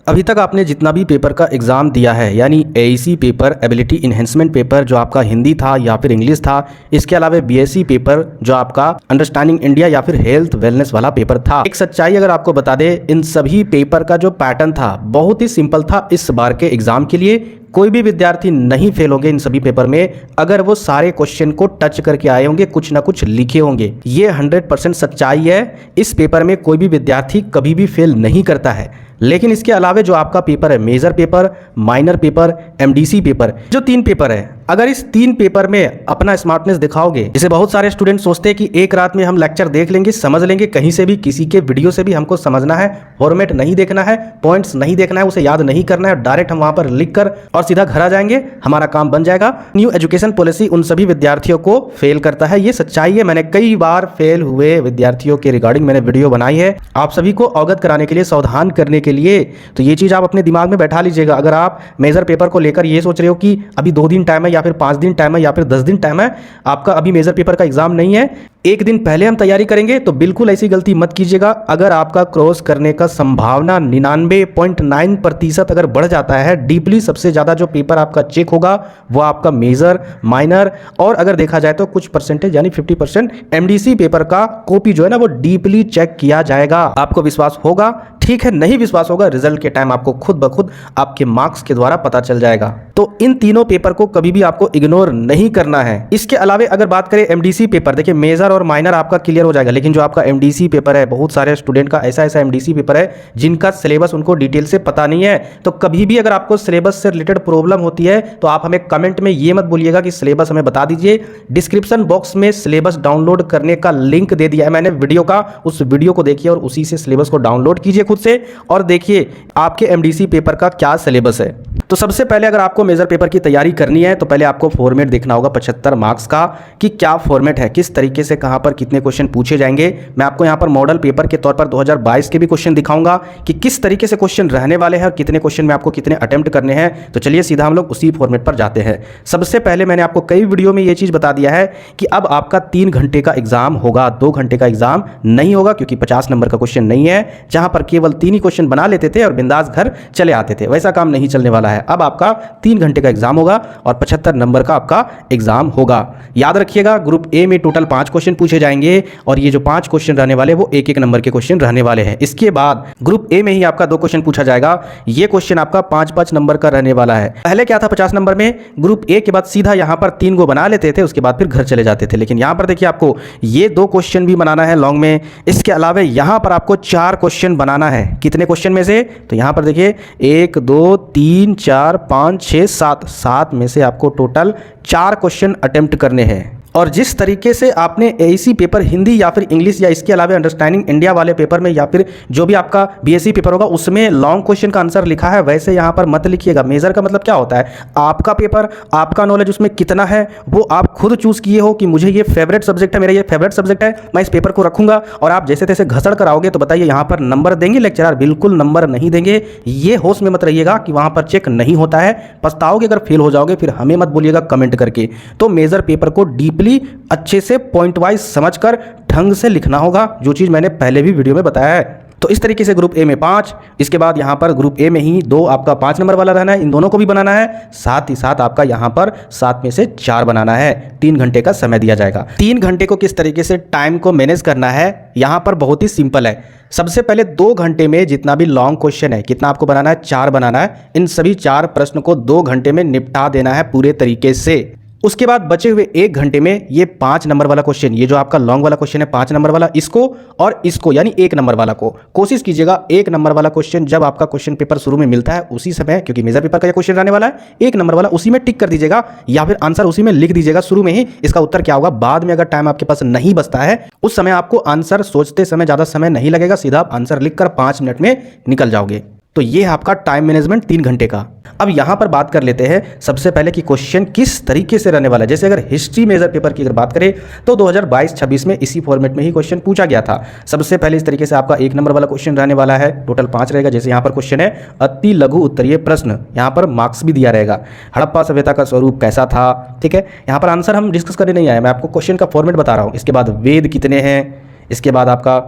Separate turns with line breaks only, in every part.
अभी तक आपने जितना भी पेपर का एग्ज़ाम दिया है, यानी AEC paper, ability enhancement paper जो आपका हिंदी था या फिर इंग्लिश था, इसके अलावा बीएससी पेपर जो आपका अंडरस्टैंडिंग इंडिया या फिर हेल्थ वेलनेस वाला पेपर था। एक सच्चाई अगर आपको बता दे, इन सभी पेपर का जो पैटर्न था बहुत ही सिंपल था। इस बार के एग्जाम के लिए कोई भी विद्यार्थी नहीं फेल होंगे इन सभी पेपर में अगर वो सारे क्वेश्चन को टच करके आए होंगे, कुछ ना कुछ लिखे होंगे। ये 100% सच्चाई है। इस पेपर में कोई भी विद्यार्थी कभी भी फेल नहीं करता है। लेकिन इसके अलावा जो आपका पेपर है, major paper, minor paper, MDC paper, जो 3 पेपर है, अगर इस 3 पेपर में अपना स्मार्टनेस दिखाओगे, जैसे बहुत सारे स्टूडेंट सोचते हैं कि एक रात में हम लेक्चर देख लेंगे, समझ लेंगे, कहीं से भी किसी के वीडियो से भी हमको समझना है, फॉर्मेट नहीं देखना है, पॉइंट्स नहीं देखना है, उसे याद नहीं करना है, डायरेक्ट हम वहां पर लिख कर और सीधा घर आ जाएंगे, हमारा काम बन जाएगा। न्यू एजुकेशन पॉलिसी उन सभी विद्यार्थियों को फेल करता है। ये सच्चाई है। मैंने कई बार फेल हुए विद्यार्थियों के रिगार्डिंग मैंने वीडियो बनाई है, आप सभी को अवगत कराने के लिए, सावधान करने के लिए। तो ये चीज आप अपने दिमाग में बैठा लीजिएगा। अगर आप मेजर पेपर को लेकर ये सोच रहे हो कि अभी 2 दिन टाइम है या फिर 5 दिन टाइम है या फिर 10 दिन टाइम है, आपका अभी मेजर पेपर का एग्जाम नहीं है, 1 दिन पहले हम तैयारी करेंगे, तो बिल्कुल ऐसी गलती मत कीजिएगा। अगर आपका क्रॉस करने का संभावना 99.9% अगर बढ़ जाता है, डीपली सबसे ज्यादा जो पेपर आपका चेक होगा वो आपका मेजर, माइनर और अगर देखा जाए तो कुछ परसेंटेज यानी 50% एमडीसी पेपर का कॉपी जो है ना वो डीपली चेक किया जाएगा। आपको विश्वास होगा ठीक है, नहीं विश्वास होगा रिजल्ट के टाइम आपको खुद ब खुद आपके मार्क्स के द्वारा पता चल जाएगा। तो इन तीनों पेपर को कभी भी आपको इग्नोर नहीं करना है। इसके अलावा अगर बात करें एमडीसी पेपर, देखिए मेजर और माइनर आपका क्लियर हो जाएगा, लेकिन जो आपका एमडीसी पेपर है, बहुत सारे स्टूडेंट का ऐसा एमडीसी पेपर है जिनका सिलेबस उनको डिटेल से पता नहीं है। तो कभी भी अगर आपको सिलेबस से रिलेटेड प्रॉब्लम होती है तो आप हमें कमेंट में ये मत बोलिएगा कि सिलेबस हमें बता दीजिए। डिस्क्रिप्शन बॉक्स में सिलेबस डाउनलोड करने का लिंक दे दिया है मैंने वीडियो का, उस वीडियो को देखिए और उसी से सिलेबस को डाउनलोड कीजिए खुद से और देखिए आपके एमडीसी पेपर का क्या सिलेबस है। तो सबसे पहले अगर आपको मेजर पेपर की तैयारी करनी है तो पहले आपको फॉर्मेट देखना होगा 75 मार्क्स का, कि क्या फॉर्मेट है, किस तरीके से कहां पर कितने क्वेश्चन पूछे जाएंगे। मैं आपको यहां पर मॉडल पेपर के तौर पर 2022 के भी क्वेश्चन दिखाऊंगा कि किस तरीके से क्वेश्चन रहने वाले हैं और कितने क्वेश्चन में आपको कितने अटेम्प्ट करने हैं। तो चलिए सीधा हम लोग उसी फॉर्मेट पर जाते हैं। सबसे पहले मैंने आपको कई वीडियो में यह चीज बता दिया है कि अब आपका 3 घंटे का एग्जाम होगा, 2 घंटे का एग्जाम नहीं होगा, क्योंकि 50 नंबर का क्वेश्चन नहीं है। जहां पर केवल 3 ही क्वेश्चन बना लेते थे और बिंदास घर चले आते थे, वैसा काम नहीं चलने वाला है। अब आपका 3 घंटे का एग्जाम होगा और 75 नंबर का आपका एग्जाम होगा। याद रखिएगा, ग्रुप ए में टोटल 5 क्वेश्चन पूछे जाएंगे और ये जो 5 क्वेश्चन रहने वाले वो 1-1 नंबर के क्वेश्चन रहने वाले हैं। इसके बाद ग्रुप ए में ही आपका 2 क्वेश्चन पूछा जाएगा। ये क्वेश्चन आपका 5-5 नंबर का रहने वाला है। पहले क्या था 50 नंबर में, ग्रुप ए के बाद सीधा यहां पर 3 को बना लेते थे, उसके बाद फिर घर चले जाते थे। लेकिन यहां पर देखिए आपको ये 2 क्वेश्चन भी बनाना है लॉन्ग में। इसके अलावा यहां पर आपको 4 क्वेश्चन बनाना है। कितने क्वेश्चन में से, तो यहां पर देखिए 1 2 3 4 5 6 7 में से आपको टोटल 4 क्वेश्चन अटेम्प्ट करने हैं। और जिस तरीके से आपने एईसी पेपर हिंदी या फिर इंग्लिश या इसके अलावा अंडरस्टैंडिंग इंडिया वाले पेपर में या फिर जो भी आपका बीएससी पेपर होगा उसमें लॉन्ग क्वेश्चन का आंसर लिखा है, वैसे यहां पर मत लिखिएगा। मेजर का मतलब क्या होता है, आपका पेपर, आपका नॉलेज उसमें कितना है वो आप खुद चूज किए हो कि मुझे ये फेवरेट सब्जेक्ट है, मेरा ये फेवरेट सब्जेक्ट है, मैं इस पेपर को रखूंगा। और आप जैसे तैसे घसड़ कर आओगे तो बताइए यहां पर नंबर देंगे लेक्चरर? बिल्कुल नंबर नहीं देंगे। ये होश में मत रहिएगा कि वहां पर चेक नहीं होता है, पछताओगे अगर फेल हो जाओगे, फिर हमें मत बोलिएगा कमेंट करके। तो मेजर पेपर को डीपली अच्छे से पॉइंट वाइज समझकर ढंग से लिखना होगा, जो चीज मैंने पहले भी वीडियो में बताया है। तो इस तरीके से ग्रुप ए में 5, इसके बाद यहां पर ग्रुप ए में ही 2 आपका 5 नंबर वाला रहना है, इन दोनों को भी बनाना है। साथ ही साथ आपका यहां पर 7 में से 4 बनाना है। 3 घंटे का समय दिया जाएगा। 3 घंटे को किस तरीके से टाइम को मैनेज करना है, यहां पर बहुत ही सिंपल है। सबसे पहले 2 घंटे में जितना भी लॉन्ग क्वेश्चन है, कितना आपको बनाना है, 4 बनाना है। इन सभी 4 प्रश्न को 2 घंटे में निपटा देना है पूरे तरीके से। उसके बाद बचे हुए 1 घंटे में ये 5 नंबर वाला क्वेश्चन, ये जो आपका लॉन्ग वाला क्वेश्चन है 5 नंबर वाला, इसको और इसको यानी 1 नंबर वाला को कोशिश कीजिएगा 1 नंबर वाला क्वेश्चन जब आपका क्वेश्चन पेपर शुरू में मिलता है उसी समय, क्योंकि मेजर पेपर का ये क्वेश्चन रहने वाला है, 1 नंबर वाला उसी में टिक कर दीजिएगा या फिर आंसर उसी में लिख दीजिएगा शुरू में ही। इसका उत्तर क्या होगा बाद में अगर टाइम आपके पास नहीं बचता है, उस समय आपको आंसर सोचते समय ज्यादा समय नहीं लगेगा, सीधा आप आंसर लिखकर 5 मिनट में निकल जाओगे। तो ये है आपका टाइम मैनेजमेंट 3 घंटे का। अब यहां पर बात कर लेते हैं सबसे पहले कि क्वेश्चन किस तरीके से रहने वाला है। जैसे अगर हिस्ट्री मेजर पेपर की अगर बात करें तो 2022-26 में इसी फॉर्मेट में ही क्वेश्चन पूछा गया था। सबसे पहले इस तरीके से आपका 1 नंबर वाला क्वेश्चन रहने वाला है, टोटल 5 रहेगा। जैसे यहां पर क्वेश्चन है अति लघु उत्तरीय प्रश्न, यहां पर मार्क्स भी दिया रहेगा। हड़प्पा सभ्यता का स्वरूप कैसा था, ठीक है। यहां पर आंसर हम डिस्कस करने नहीं आए, मैं आपको क्वेश्चन का फॉर्मेट बता रहा हूं। इसके बाद वेद कितने हैं, इसके बाद आपका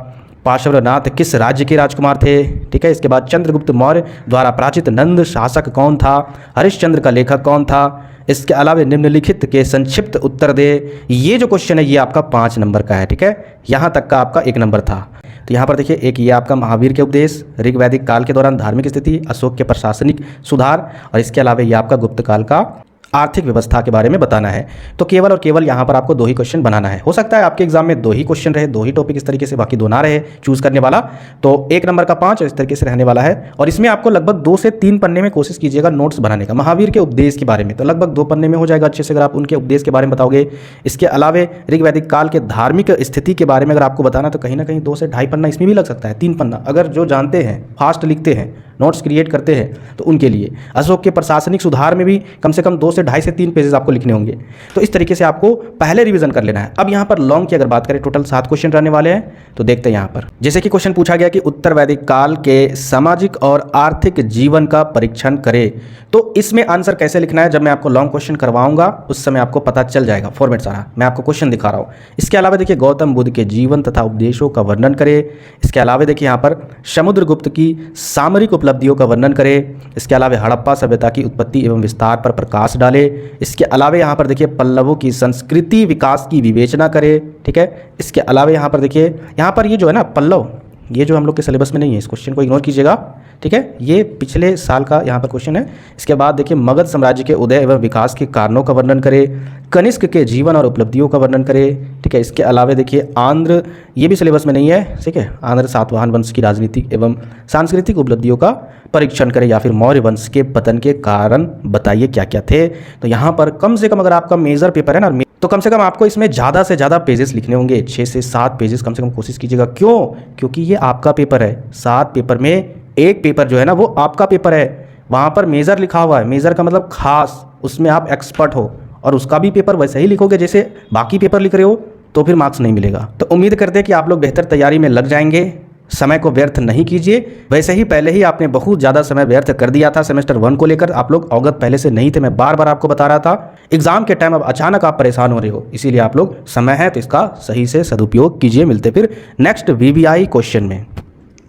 पार्श्वनाथ किस राज्य के राजकुमार थे? ठीक है। इसके बाद चंद्रगुप्त मौर्य द्वारा प्राचित नंद शासक कौन था? हरिश्चंद्र का लेखक कौन था? इसके अलावा निम्नलिखित के संक्षिप्त उत्तर दे। ये जो क्वेश्चन है ये आपका 5 नंबर का है। ठीक है, यहाँ तक का आपका 1 नंबर था। तो यहाँ पर देखिए, एक ये आपका महावीर के उपदेश, ऋग वैदिक काल के दौरान धार्मिक स्थिति, अशोक के प्रशासनिक सुधार, और इसके अलावा ये आपका गुप्त काल का आर्थिक व्यवस्था के बारे में बताना है। तो केवल और केवल यहाँ पर आपको 2 ही क्वेश्चन बनाना है। हो सकता है आपके एग्जाम में 2 ही क्वेश्चन रहे, 2 ही टॉपिक इस तरीके से, बाकी 2 ना रहे चूज करने वाला। तो 1 नंबर का 5 इस तरीके से रहने वाला है। और इसमें आपको लगभग 2 से 3 पन्ने में कोशिश कीजिएगा नोट्स बनाने का महावीर के उपदेश के बारे में, तो लगभग 2 पन्ने में हो जाएगा अच्छे से अगर आप उनके उपदेश के बारे में बताओगे। इसके अलावा ऋग वैदिक काल के धार्मिक स्थिति के बारे में अगर आपको बताना, तो कहीं ना कहीं 2 से 2.5 पन्ना इसमें भी लग सकता है, 3 पन्ना, अगर जो जानते हैं, फास्ट लिखते हैं, नोट्स क्रिएट करते हैं, तो उनके लिए। अशोक के प्रशासनिक सुधार में भी कम से कम 2 से 2.5 से 3 पेजेस आपको लिखने होंगे। तो इस तरीके से आपको पहले रिवीजन कर लेना है। अब यहाँ पर लॉन्ग की अगर बात करें, टोटल 7 क्वेश्चन रहने वाले हैं। तो देखते हैं यहाँ पर, जैसे कि क्वेश्चन पूछा गया कि उत्तर वैदिक काल के सामाजिक और आर्थिक जीवन का परीक्षण करे, तो इसमें आंसर कैसे लिखना है, जब मैं आपको लॉन्ग क्वेश्चन करवाऊंगा उस समय आपको पता चल जाएगा। फॉर्मेट सारा मैं आपको क्वेश्चन दिखा रहा हूँ। इसके अलावा देखिए, गौतम बुद्ध के जीवन तथा उपदेशों का वर्णन करे। इसके अलावा देखिए यहाँ पर समुद्रगुप्त की सामरिक उपलब्धियों का वर्णन करे। इसके अलावा हड़प्पा सभ्यता की उत्पत्ति एवं विस्तार पर प्रकाश डाले। इसके अलावा यहाँ पर देखिए, पल्लवों की संस्कृति विकास की विवेचना करे। ठीक है। इसके अलावा यहाँ पर देखिए, यहाँ पर ये जो है ना पल्लव, ये जो हम लोग के सिलेबस में नहीं है, इस क्वेश्चन को इग्नोर कीजिएगा। ठीक है, ये पिछले साल का यहाँ पर क्वेश्चन है। इसके बाद देखिए, मगध साम्राज्य के उदय एवं विकास के कारणों का वर्णन करे। कनिष्क के जीवन और उपलब्धियों का वर्णन करे। ठीक है। इसके अलावा देखिए, आंध्र, ये भी सिलेबस में नहीं है। ठीक है, आंध्र सातवाहन वंश की राजनीतिक एवं सांस्कृतिक उपलब्धियों का परीक्षण करे, या फिर मौर्य वंश के पतन के कारण बताइए क्या क्या थे। तो यहाँ पर कम से कम, अगर आपका मेजर पेपर है ना, तो कम से कम आपको इसमें ज़्यादा से ज़्यादा पेजेस लिखने होंगे, 6 से 7 पेजेस कम से कम कोशिश कीजिएगा। क्यों? क्योंकि ये आपका पेपर है। 7 पेपर में एक पेपर जो है ना, वो आपका पेपर है। वहाँ पर मेजर लिखा हुआ है, मेजर का मतलब खास, उसमें आप एक्सपर्ट हो, और उसका भी पेपर वैसे ही लिखोगे जैसे बाकी पेपर लिख रहे हो, तो फिर मार्क्स नहीं मिलेगा। तो उम्मीद करते हैं कि आप लोग बेहतर तैयारी में लग जाएंगे। समय को व्यर्थ नहीं कीजिए। वैसे ही पहले ही आपने बहुत ज़्यादा समय व्यर्थ कर दिया था सेमेस्टर 1 को लेकर, आप लोग अवगत पहले से नहीं थे, मैं बार बार आपको बता रहा था। एग्जाम के टाइम अब अचानक आप परेशान हो रहे हो, इसीलिए आप लोग, समय है तो इसका सही से सदुपयोग कीजिए। मिलते फिर नेक्स्ट VBI क्वेश्चन में।